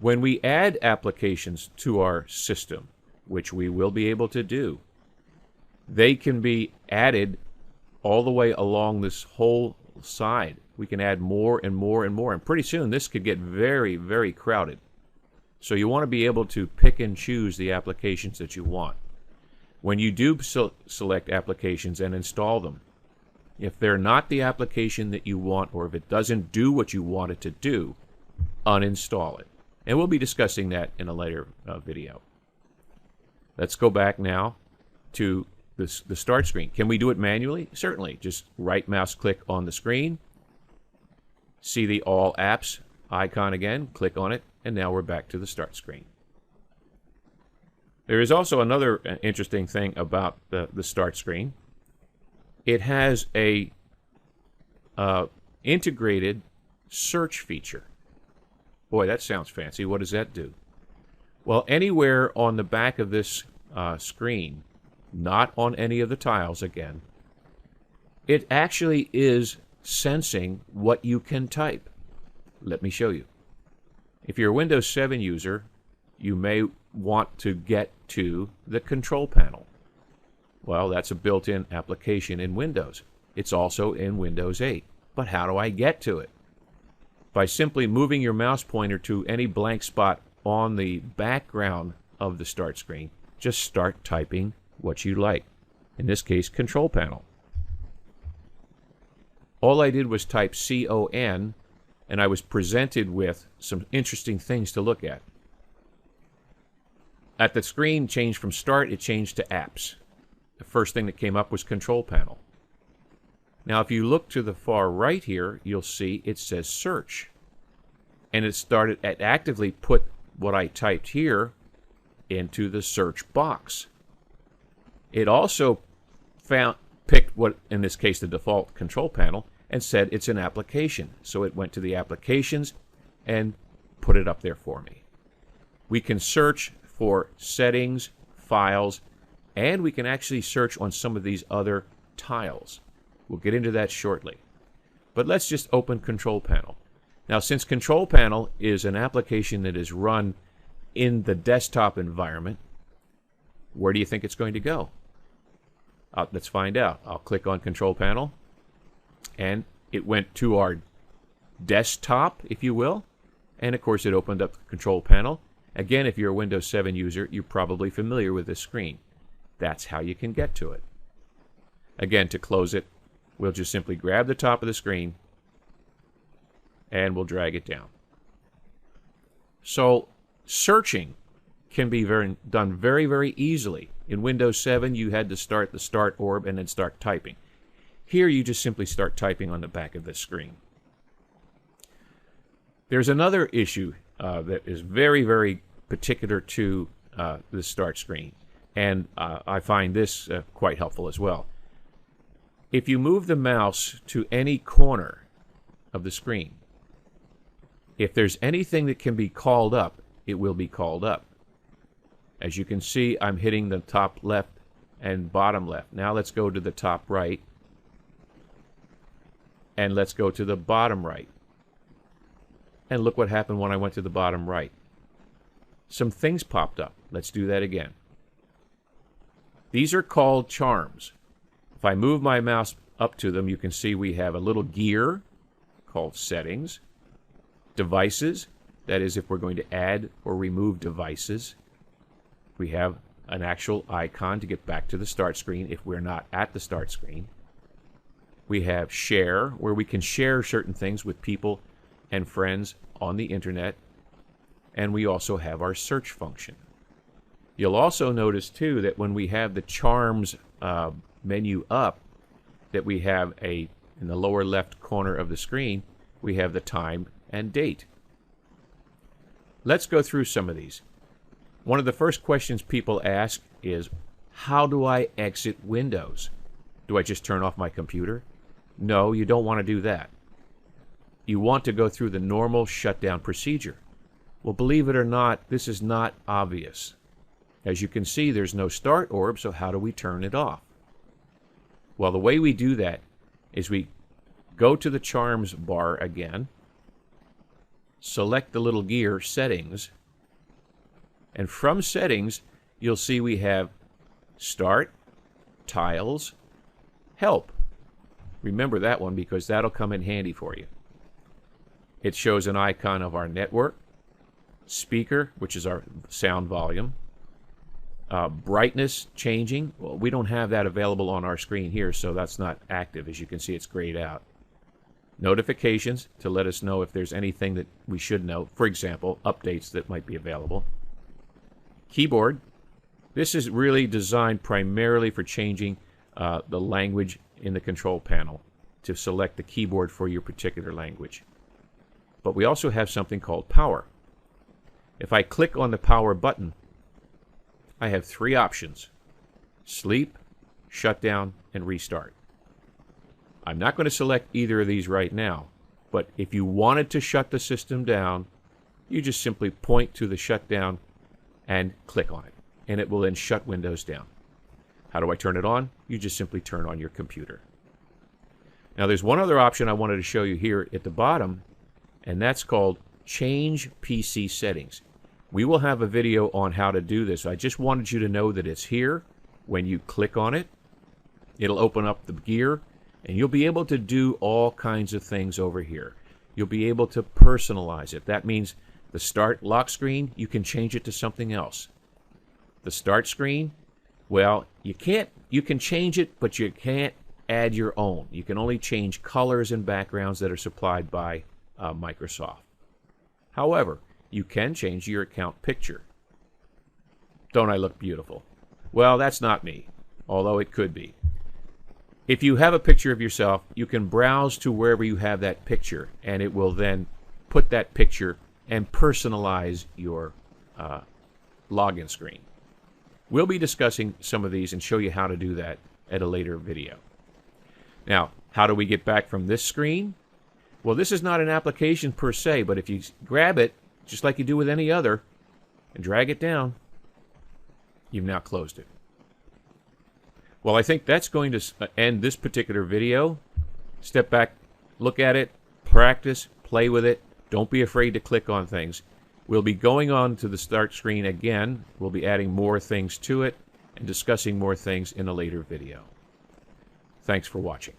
When we add applications to our system, which we will be able to do, they can be added all the way along this whole side. We can add more and more and more, and pretty soon this could get very, very crowded. So you want to be able to pick and choose the applications that you want. When you do select applications and install them, if they're not the application that you want, or if it doesn't do what you want it to do, uninstall it. And we'll be discussing that in a later video. Let's go back now to the start screen. Can we do it manually? Certainly. Just right mouse click on the screen, see the All Apps icon again, click on it, and now we're back to the start screen. There is also another interesting thing about the start screen. It has a integrated search feature. Boy, that sounds fancy. What does that do? Well, anywhere on the back of this screen, not on any of the tiles again, it actually is sensing what you can type. Let me show you. If you're a Windows 7 user, you may want to get to the control panel. Well, that's a built-in application in Windows. It's also in Windows 8. But how do I get to it? By simply moving your mouse pointer to any blank spot on the background of the start screen, just start typing what you like. In this case, control panel. All I did was type CON, and I was presented with some interesting things to look at. At the screen changed from start, it changed to apps. The first thing that came up was control panel. Now, if you look to the far right here, you'll see it says search. And it actively put what I typed here into the search box. It also picked what, in this case, the default control panel, and said it's an application. So it went to the applications and put it up there for me. We can search for settings, files, and we can actually search on some of these other tiles. We'll get into that shortly. But let's just open Control Panel. Now, since Control Panel is an application that is run in the desktop environment, where do you think it's going to go? Let's find out. I'll click on Control Panel, and it went to our desktop, if you will. And, of course, it opened up the Control Panel. Again, if you're a Windows 7 user, you're probably familiar with this screen. That's how you can get to it. Again, to close it, we'll just simply grab the top of the screen and we'll drag it down. So searching can be done very, very easily. In Windows 7, you had to start the start orb and then start typing. Here, you just simply start typing on the back of the screen. There's another issue that is very, very particular to the start screen, and I find this quite helpful as well. If you move the mouse to any corner of the screen, if there's anything that can be called up, it will be called up. As you can see, I'm hitting the top left and bottom left. Now let's go to the top right, and let's go to the bottom right. And look what happened when I went to the bottom right. Some things popped up. Let's do that again. These are called charms. If I move my mouse up to them, you can see we have a little gear called settings, devices, that is if we're going to add or remove devices. We have an actual icon to get back to the start screen if we're not at the start screen. We have share, where we can share certain things with people and friends on the internet. And we also have our search function. You'll also notice too that when we have the charms menu up, that we have in the lower left corner of the screen, we have the time and date. Let's go through some of these. One of the first questions people ask is, how do I exit Windows? Do I just turn off my computer? No, you don't want to do that. You want to go through the normal shutdown procedure. Well, believe it or not, this is not obvious. As you can see, there's no start orb, so how do we turn it off? Well, the way we do that is we go to the charms bar again, select the little gear Settings, and from Settings you'll see we have Start, Tiles, Help. Remember that one because that'll come in handy for you. It shows an icon of our network, speaker, which is our sound volume, brightness changing. Well, we don't have that available on our screen here, so that's not active. As you can see, it's grayed out. Notifications to let us know if there's anything that we should know. For example, updates that might be available. Keyboard. This is really designed primarily for changing the language in the control panel to select the keyboard for your particular language. But we also have something called power. If I click on the power button, I have three options: sleep, shutdown, and restart. I'm not going to select either of these right now, but if you wanted to shut the system down, you just simply point to the shutdown and click on it, and it will then shut Windows down. How do I turn it on? You just simply turn on your computer. Now there's one other option I wanted to show you here at the bottom, and that's called Change PC Settings. We will have a video on how to do this. I just wanted you to know that it's here. When you click on it, it'll open up the gear, and you'll be able to do all kinds of things over here. You'll be able to personalize it. That means the start lock screen, you can change it to something else. The start screen, well, you can change it, but you can't add your own. You can only change colors and backgrounds that are supplied by Microsoft. However, you can change your account picture. Don't I look beautiful? Well, that's not me, although it could be. If you have a picture of yourself, you can browse to wherever you have that picture, and it will then put that picture and personalize your login screen. We'll be discussing some of these and show you how to do that at a later video. Now, how do we get back from this screen? Well, this is not an application per se, but if you grab it, just like you do with any other, and drag it down, you've now closed it. Well, I think that's going to end this particular video. Step back, look at it, practice, play with it. Don't be afraid to click on things. We'll be going on to the start screen again. We'll be adding more things to it and discussing more things in a later video. Thanks for watching.